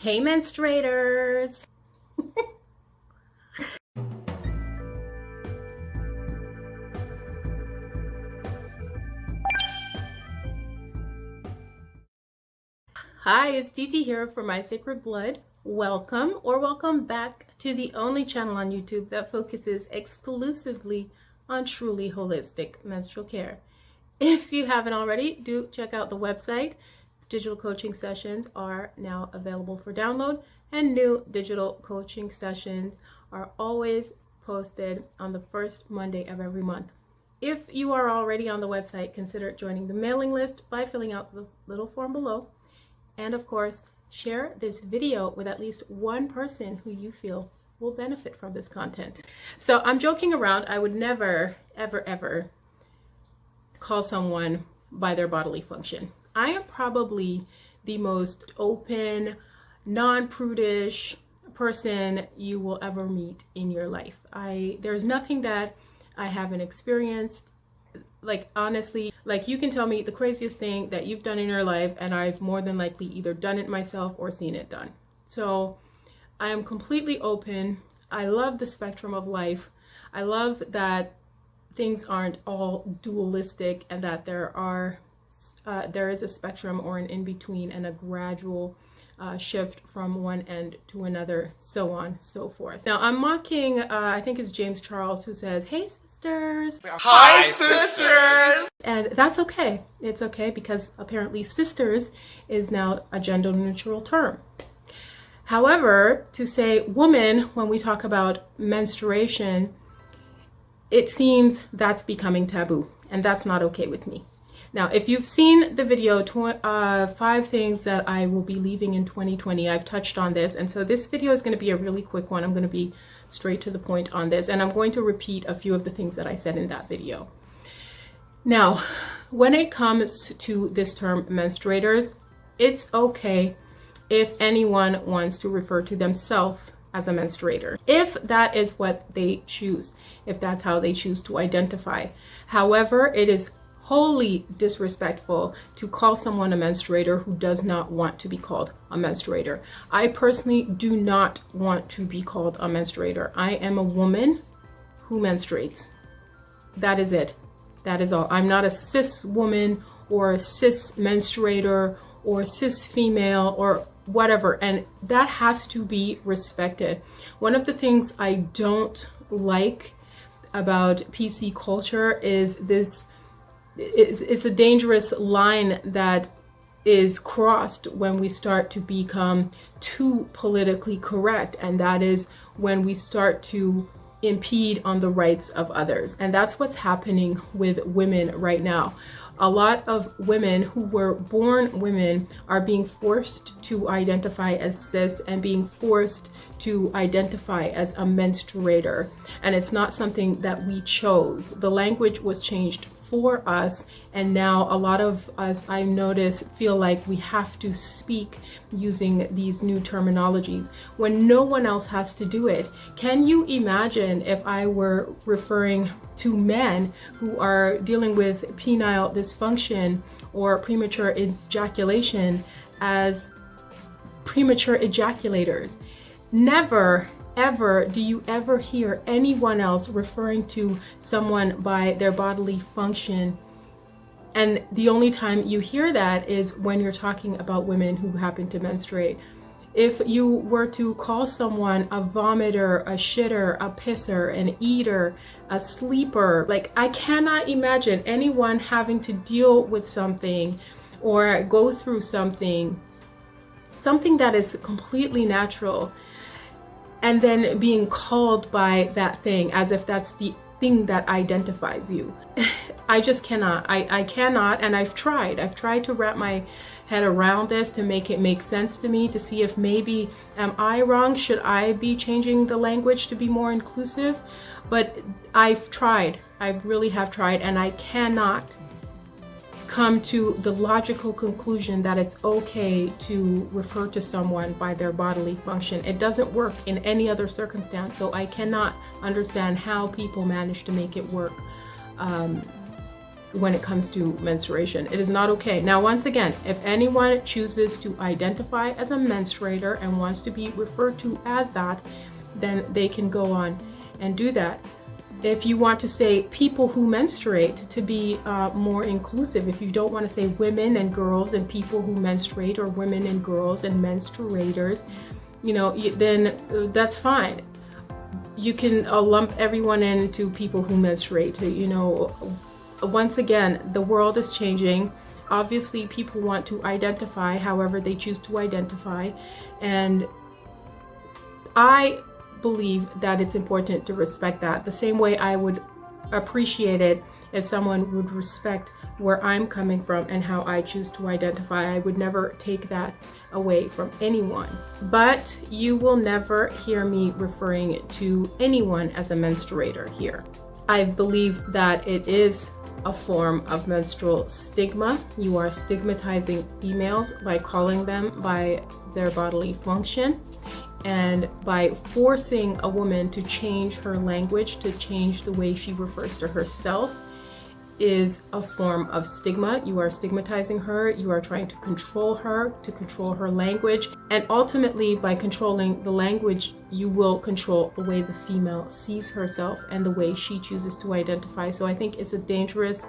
Hey menstruators! Hi, it's DT here for My Sacred Blood. Welcome or welcome back to the only channel on YouTube that focuses exclusively on truly holistic menstrual care. If you haven't already, do check out the website. Digital coaching sessions are now available for download, and new digital coaching sessions are always posted on the first Monday of every month. If you are already on the website, consider joining the mailing list by filling out the little form below. And of course, share this video with at least one person who you feel will benefit from this content. So I'm joking around. I would never, ever call someone by their bodily function. I am probably the most open, non-prudish person you will ever meet in your life. There's nothing that I haven't experienced. Like, honestly, like, you can tell me the craziest thing that you've done in your life and I've more than likely either done it myself or seen it done. So I am completely open. I love the spectrum of life. I love that things aren't all dualistic and that there is a spectrum or an in-between and a gradual shift from one end to another, so on, so forth. Now, I'm mocking, I think it's James Charles, who says, "Hey, sisters." Hi, sisters! And that's okay. It's okay, because apparently sisters is now a gender neutral term. However, to say woman when we talk about menstruation, it seems that's becoming taboo, and that's not okay with me. Now, if you've seen the video, 5 things that I will be leaving in 2020, I've touched on this. And so this video is going to be a really quick one. I'm going to be straight to the point on this. And I'm going to repeat a few of the things that I said in that video. Now, when it comes to this term menstruators, it's okay if anyone wants to refer to themselves as a menstruator, if that is what they choose, if that's how they choose to identify. However, it is wholly disrespectful to call someone a menstruator who does not want to be called a menstruator. I personally do not want to be called a menstruator. I am a woman who menstruates. That is it. That is all. I'm not a cis woman or a cis menstruator or cis female or whatever, and that has to be respected. One of the things I don't like about PC culture is this. It's a dangerous line that is crossed when we start to become too politically correct, and that is when we start to impede on the rights of others. And that's what's happening with women right now. A lot of women who were born women are being forced to identify as cis and being forced to identify as a menstruator. And it's not something that we chose. The language was changed for us, and now a lot of us, I notice, feel like we have to speak using these new terminologies when no one else has to do it. Can you imagine if I were referring to men who are dealing with penile dysfunction or premature ejaculation as premature ejaculators? Never ever do you ever hear anyone else referring to someone by their bodily function. And the only time you hear that is when you're talking about women who happen to menstruate. If you were to call someone a vomiter, a shitter, a pisser, an eater, a sleeper, like, I cannot imagine anyone having to deal with something or go through something that is completely natural, and then being called by that thing as if that's the thing that identifies you. I just cannot. I cannot, and I've tried to wrap my head around this to make it make sense to me, to see if maybe am I wrong? Should I be changing the language to be more inclusive? But I've tried. I really have tried, and I cannot come to the logical conclusion that it's okay to refer to someone by their bodily function. It doesn't work in any other circumstance, so I cannot understand how people manage to make it work when it comes to menstruation. It is not okay. Now, once again, if anyone chooses to identify as a menstruator and wants to be referred to as that, then they can go on and do that. If you want to say people who menstruate to be more inclusive, if you don't want to say women and girls and people who menstruate, or women and girls and menstruators, then that's fine. You can lump everyone into people who menstruate. Once again, the world is changing. Obviously, people want to identify however they choose to identify, and I believe that it's important to respect that. The same way I would appreciate it if someone would respect where I'm coming from and how I choose to identify. I would never take that away from anyone. But you will never hear me referring to anyone as a menstruator here. I believe that it is a form of menstrual stigma. You are stigmatizing females by calling them by their bodily function, and by forcing a woman to change her language, to change the way she refers to herself, is a form of stigma. You are stigmatizing her, you are trying to control her language, and ultimately by controlling the language, you will control the way the female sees herself and the way she chooses to identify. So I think it's a dangerous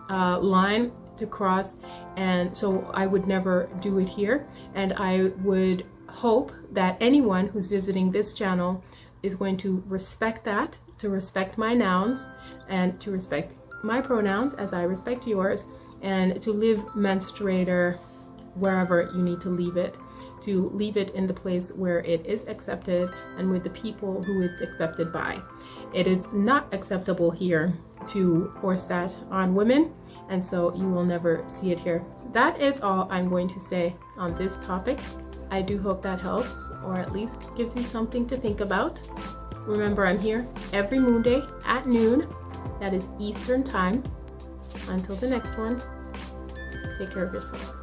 line to cross, and so I would never do it here. And I would hope that anyone who's visiting this channel is going to respect that, to respect my nouns, and to respect my pronouns as I respect yours, and to live menstruator wherever you need to leave it, to leave it in the place where it is accepted and with the people who it's accepted by. It is not acceptable here to force that on women, and so you will never see it here. That is all I'm going to say on this topic. I do hope that helps, or at least gives you something to think about. Remember, I'm here every moon day at noon. That is Eastern time. Until the next one, take care of yourself.